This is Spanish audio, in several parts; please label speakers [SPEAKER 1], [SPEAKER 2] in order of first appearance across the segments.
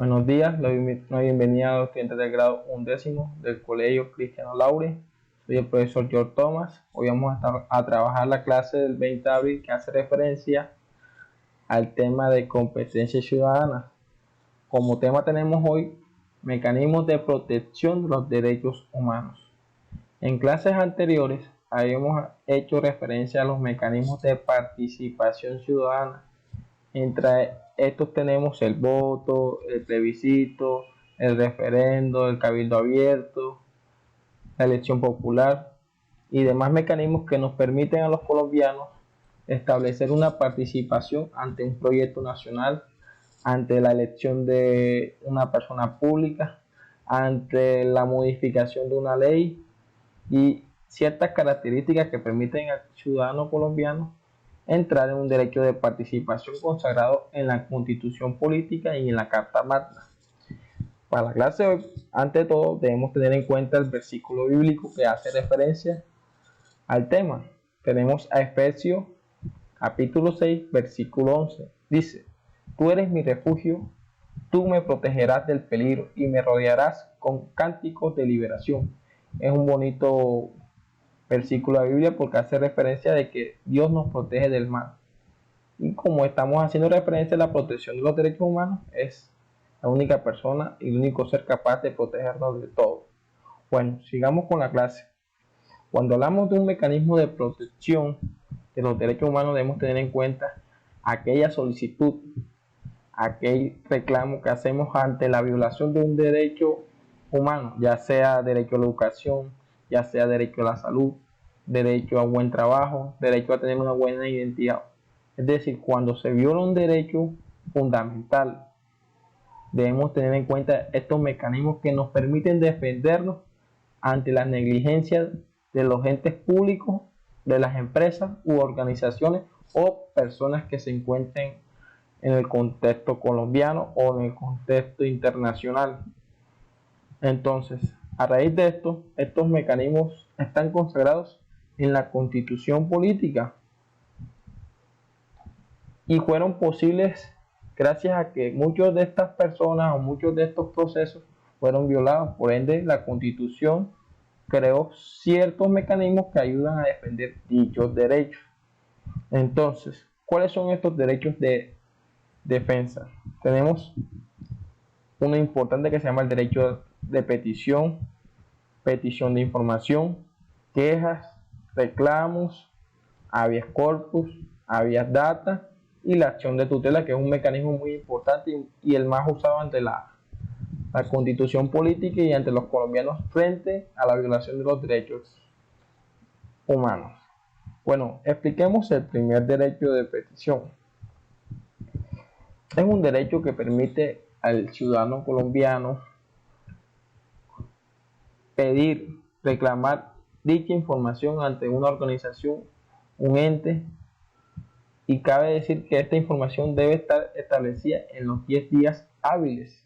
[SPEAKER 1] Buenos días, le doy una bienvenida a los estudiantes del grado 11 del Colegio Cristiano Laure. Soy el profesor George Thomas. Hoy vamos a trabajar la clase del 20 de abril que hace referencia al tema de competencia ciudadana. Como tema tenemos hoy mecanismos de protección de los derechos humanos. En clases anteriores habíamos hecho referencia a los mecanismos de participación ciudadana. Entre estos tenemos el voto, el plebiscito, el referendo, el cabildo abierto, la elección popular y demás mecanismos que nos permiten a los colombianos establecer una participación ante un proyecto nacional, ante la elección de una persona pública, ante la modificación de una ley y ciertas características que permiten al ciudadano colombiano entrar en un derecho de participación consagrado en la Constitución Política y en la Carta Magna. Para la clase de hoy, ante todo, debemos tener en cuenta el versículo bíblico que hace referencia al tema. Tenemos a Efesios capítulo 6, versículo 11. Dice: tú eres mi refugio, tú me protegerás del peligro y me rodearás con cánticos de liberación. Es un bonito versículo de la Biblia porque hace referencia de que Dios nos protege del mal. Y como estamos haciendo referencia a la protección de los derechos humanos, es la única persona y el único ser capaz de protegernos de todo. Bueno, sigamos con la clase. Cuando hablamos de un mecanismo de protección de los derechos humanos, debemos tener en cuenta aquella solicitud, aquel reclamo que hacemos ante la violación de un derecho humano, ya sea derecho a la educación, ya sea derecho a la salud, derecho a un buen trabajo, derecho a tener una buena identidad. Es decir, cuando se viola un derecho fundamental, debemos tener en cuenta estos mecanismos que nos permiten defendernos ante las negligencias de los entes públicos, de las empresas u organizaciones o personas que se encuentren en el contexto colombiano o en el contexto internacional. Entonces, a raíz de esto, estos mecanismos están consagrados en la Constitución Política y fueron posibles gracias a que muchas de estas personas o muchos de estos procesos fueron violados. Por ende, la Constitución creó ciertos mecanismos que ayudan a defender dichos derechos. Entonces, ¿cuáles son estos derechos de defensa? Tenemos uno importante que se llama el derecho de petición, petición de información, quejas, reclamos, habeas corpus, habeas data y la acción de tutela, que es un mecanismo muy importante y el más usado ante la Constitución Política y ante los colombianos frente a la violación de los derechos humanos. Bueno, expliquemos el primer derecho de petición. Es un derecho que permite al ciudadano colombiano pedir, reclamar dicha información ante una organización, un ente, y cabe decir que esta información debe estar establecida en los 10 días hábiles,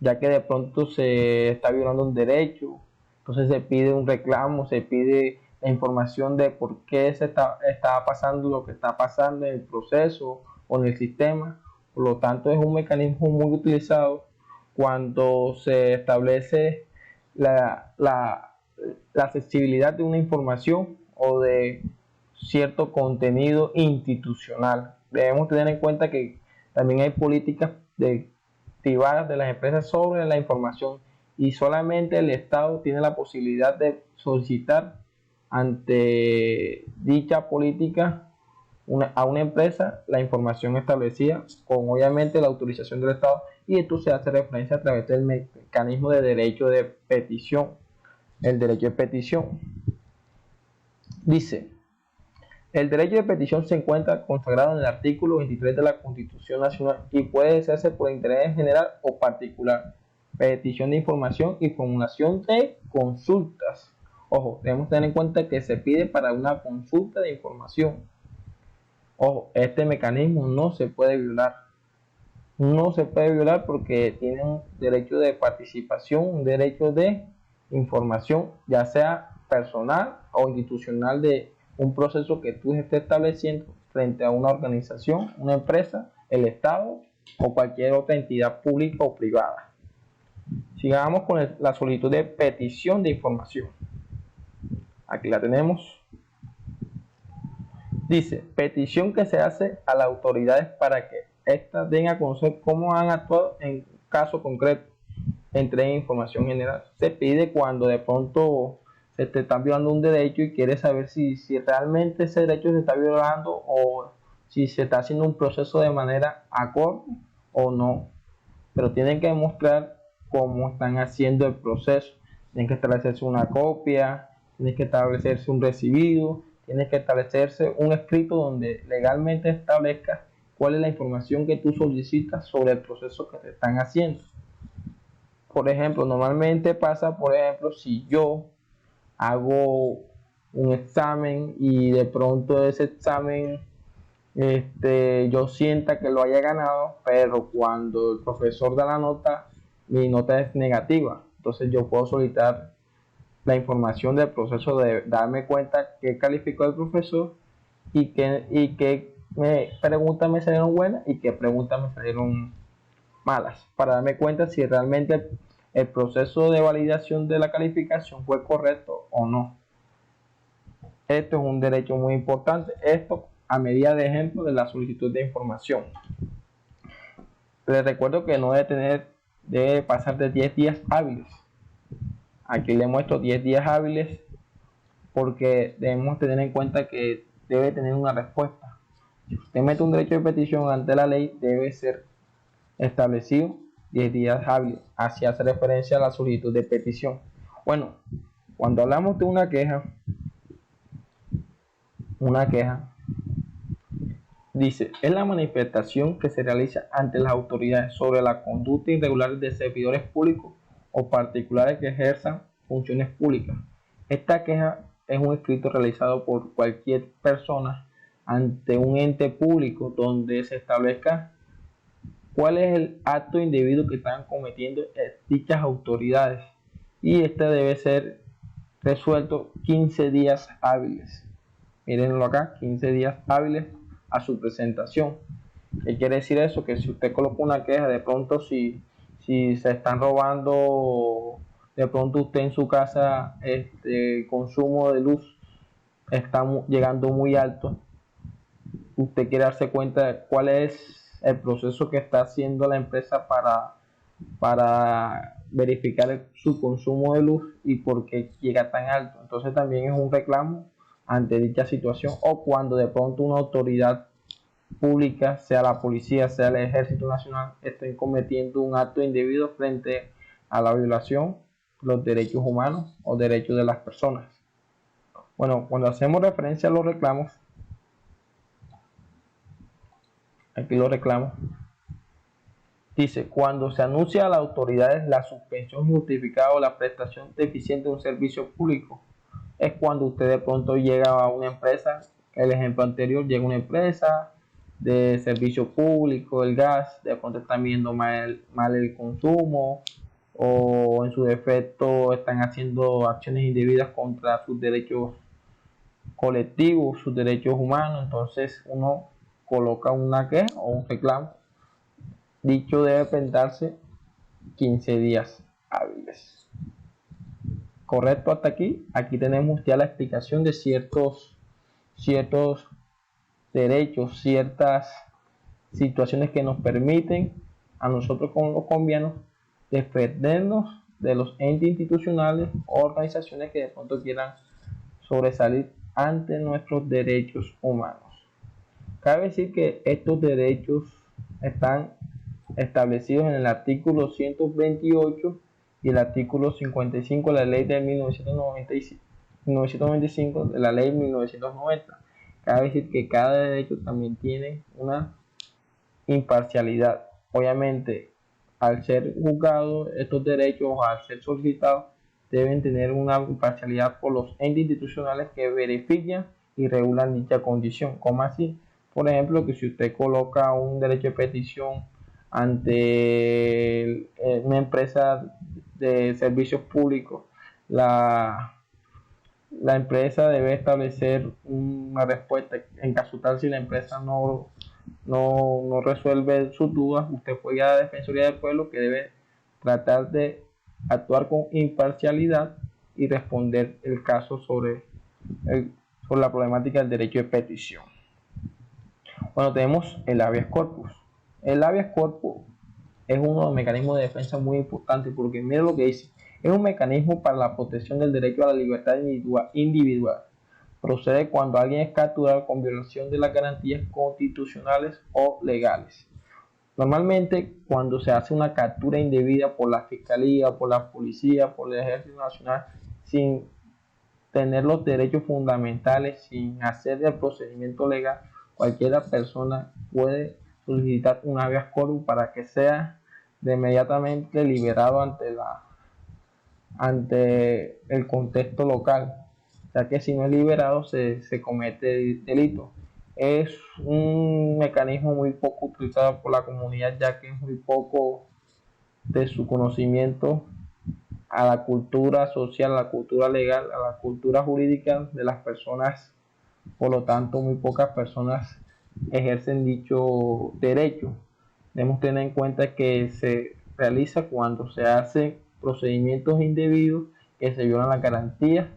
[SPEAKER 1] ya que de pronto se está violando un derecho, entonces se pide un reclamo, se pide la información de por qué está pasando lo que está pasando en el proceso o en el sistema. Por lo tanto, es un mecanismo muy utilizado cuando se establece la accesibilidad de una información o de cierto contenido institucional. Debemos tener en cuenta que también hay políticas privadas de las empresas sobre la información y solamente el Estado tiene la posibilidad de solicitar ante dicha política a una empresa la información establecida con obviamente la autorización del Estado, y esto se hace referencia a través del mecanismo de derecho de petición. El derecho de petición dice: el derecho de petición se encuentra consagrado en el artículo 23 de la Constitución Nacional y puede hacerse por interés general o particular. Petición de información y formulación de consultas. Ojo, debemos tener en cuenta que se pide para una consulta de información. Ojo, este mecanismo no se puede violar. No se puede violar porque tiene un derecho de participación, un derecho de información, ya sea personal o institucional, de un proceso que tú estés estableciendo frente a una organización, una empresa, el Estado o cualquier otra entidad pública o privada. Sigamos con la solicitud de petición de información. Aquí la tenemos. Dice, petición que se hace a las autoridades para que éstas den a conocer cómo han actuado en caso concreto, entreguen información general. Se pide cuando de pronto se te está violando un derecho y quieres saber si realmente ese derecho se está violando o si se está haciendo un proceso de manera acorde o no. Pero tienen que demostrar cómo están haciendo el proceso. Tienen que establecerse una copia, tienen que establecerse un recibido, tiene que establecerse un escrito donde legalmente establezca cuál es la información que tú solicitas sobre el proceso que te están haciendo. Por ejemplo, normalmente pasa, por ejemplo, si yo hago un examen y de pronto ese examen yo sienta que lo haya ganado, pero cuando el profesor da la nota, mi nota es negativa. Entonces yo puedo solicitar la información del proceso de darme cuenta qué calificó el profesor y qué preguntas me salieron buenas y qué preguntas me salieron malas, para darme cuenta si realmente el proceso de validación de la calificación fue correcto o no. Esto es un derecho muy importante. Esto a medida de ejemplo de la solicitud de información. Les recuerdo que no debe pasar de 10 días hábiles. Aquí le muestro 10 días hábiles porque debemos tener en cuenta que debe tener una respuesta. Si usted mete un derecho de petición ante la ley, debe ser establecido 10 días hábiles. Así hace referencia a la solicitud de petición. Bueno, cuando hablamos de una queja dice, es la manifestación que se realiza ante las autoridades sobre la conducta irregular de servidores públicos o particulares que ejerzan funciones públicas. Esta queja es un escrito realizado por cualquier persona ante un ente público donde se establezca cuál es el acto indebido que están cometiendo dichas autoridades y este debe ser resuelto 15 días hábiles. Mírenlo acá, 15 días hábiles a su presentación. ¿Qué quiere decir eso? Que si usted coloca una queja, de pronto si se están robando, de pronto usted en su casa, el consumo de luz está llegando muy alto, usted quiere darse cuenta de cuál es el proceso que está haciendo la empresa para verificar su consumo de luz y por qué llega tan alto. Entonces también es un reclamo ante dicha situación, o cuando de pronto una autoridad pública, sea la policía, sea el Ejército Nacional, estén cometiendo un acto indebido frente a la violación de los derechos humanos o derechos de las personas. Bueno, cuando hacemos referencia a los reclamos, aquí los reclamos, dice, cuando se anuncia a las autoridades la suspensión justificada o la prestación deficiente de un servicio público, es cuando usted de pronto llega a una empresa, el ejemplo anterior, llega a una empresa de servicio público, el gas, de pronto están viendo mal el consumo o en su defecto están haciendo acciones indebidas contra sus derechos colectivos, sus derechos humanos, entonces uno coloca una queja o un reclamo. Dicho debe presentarse 15 días hábiles. Correcto hasta aquí. Aquí tenemos ya la explicación de ciertos derechos, ciertas situaciones que nos permiten a nosotros como los colombianos defendernos de los entes institucionales o organizaciones que de pronto quieran sobresalir ante nuestros derechos humanos. Cabe decir que estos derechos están establecidos en el artículo 128 y el artículo 55 de la ley de 1995 de la ley 1990. Cabe decir que cada derecho también tiene una imparcialidad. Obviamente, al ser juzgados estos derechos o al ser solicitados, deben tener una imparcialidad por los entes institucionales que verifican y regulan dicha condición. ¿Cómo así? Por ejemplo, que si usted coloca un derecho de petición ante una empresa de servicios públicos, la empresa debe establecer una respuesta en caso tal si la empresa no no resuelve sus dudas, usted puede ir a la Defensoría del Pueblo, que debe tratar de actuar con imparcialidad y responder el caso sobre la problemática del derecho de petición. Bueno, tenemos el habeas corpus. El habeas corpus es uno de los mecanismos de defensa muy importantes, porque mira lo que dice: es un mecanismo para la protección del derecho a la libertad individual. Procede cuando alguien es capturado con violación de las garantías constitucionales o legales. Normalmente, cuando se hace una captura indebida por la Fiscalía, por la Policía, por el Ejército Nacional, sin tener los derechos fundamentales, sin hacer el procedimiento legal, cualquier persona puede solicitar un habeas corpus para que sea de inmediatamente liberado ante el contexto local, ya que si no es liberado se comete delito. Es un mecanismo muy poco utilizado por la comunidad, ya que es muy poco de su conocimiento a la cultura social, a la cultura legal, a la cultura jurídica de las personas. Por lo tanto, muy pocas personas ejercen dicho derecho. Debemos tener en cuenta que se realiza cuando se hacen procedimientos indebidos que se violan las garantías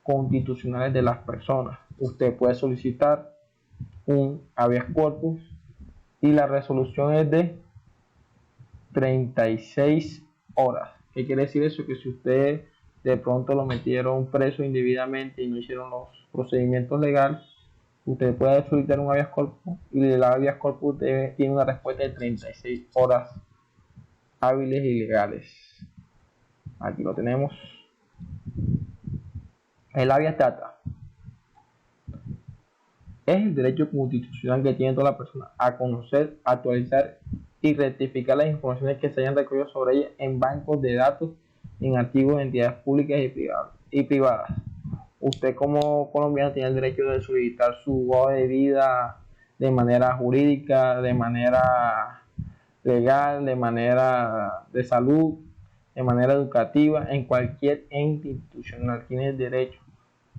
[SPEAKER 1] constitucionales de las personas. Usted puede solicitar un habeas corpus y la resolución es de 36 horas. ¿Qué quiere decir eso? Que si usted de pronto lo metieron preso indebidamente y no hicieron los procedimientos legales, usted puede solicitar un habeas corpus y el habeas corpus tiene una respuesta de 36 horas hábiles y legales. Aquí lo tenemos. El habeas data es el derecho constitucional que tiene toda la persona a conocer, actualizar y rectificar las informaciones que se hayan recogido sobre ella en bancos de datos, en archivos de entidades públicas y privadas. Usted como colombiano tiene el derecho de solicitar su hoja de vida de manera jurídica, de manera legal, de manera de salud, de manera educativa, en cualquier ente institucional. Tiene el derecho.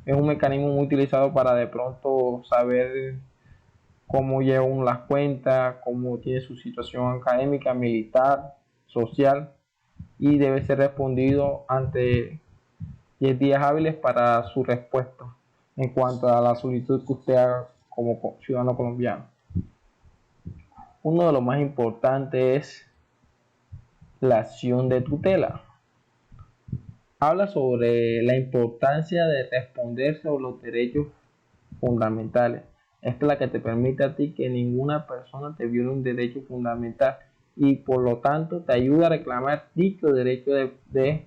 [SPEAKER 1] Es un mecanismo muy utilizado para de pronto saber cómo lleva uno las cuentas, cómo tiene su situación académica, militar, social, y debe ser respondido ante 10 días hábiles para su respuesta en cuanto a la solicitud que usted haga como ciudadano colombiano. Uno de los más importantes es la acción de tutela. Habla sobre la importancia de responder sobre los derechos fundamentales. Esta es la que te permite a ti que ninguna persona te viole un derecho fundamental y por lo tanto te ayuda a reclamar dicho derecho de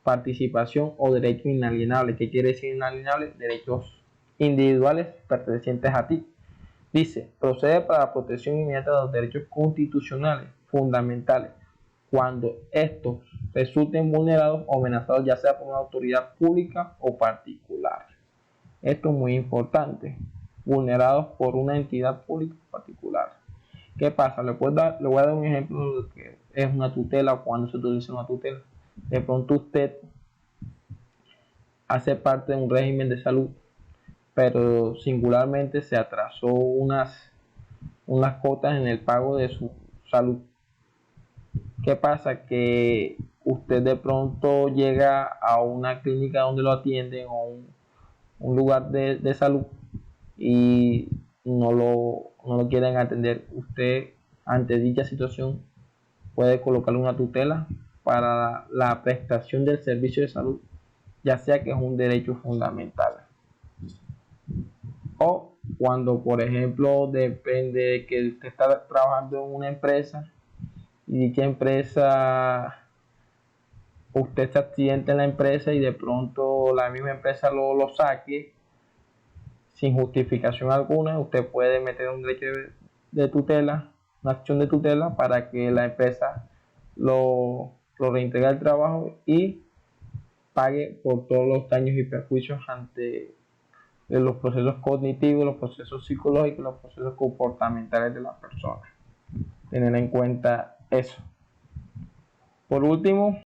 [SPEAKER 1] participación o derecho inalienable. ¿Qué quiere decir inalienable? Derechos individuales pertenecientes a ti. Dice: procede para la protección inmediata de los derechos constitucionales fundamentales cuando estos resulten vulnerados o amenazados, ya sea por una autoridad pública o particular. Esto es muy importante. Vulnerados por una entidad pública o particular. ¿Qué pasa? Le voy a dar un ejemplo de lo que es una tutela o cuando se utiliza una tutela. De pronto usted hace parte de un régimen de salud, pero singularmente se atrasó unas cuotas en el pago de su salud. ¿Qué pasa? Que usted de pronto llega a una clínica donde lo atienden o un lugar de salud y no lo quieren atender. Usted, ante dicha situación, puede colocarle una tutela para la prestación del servicio de salud, ya sea que es un derecho fundamental. O cuando, por ejemplo, depende de que usted está trabajando en una empresa y dicha empresa, usted se accidente en la empresa y de pronto la misma empresa lo saque sin justificación alguna, usted puede meter un derecho de tutela, una acción de tutela para que la empresa lo reintegre al trabajo y pague por todos los daños y perjuicios ante los procesos cognitivos, los procesos psicológicos, los procesos comportamentales de la persona. Tener en cuenta eso. Por último,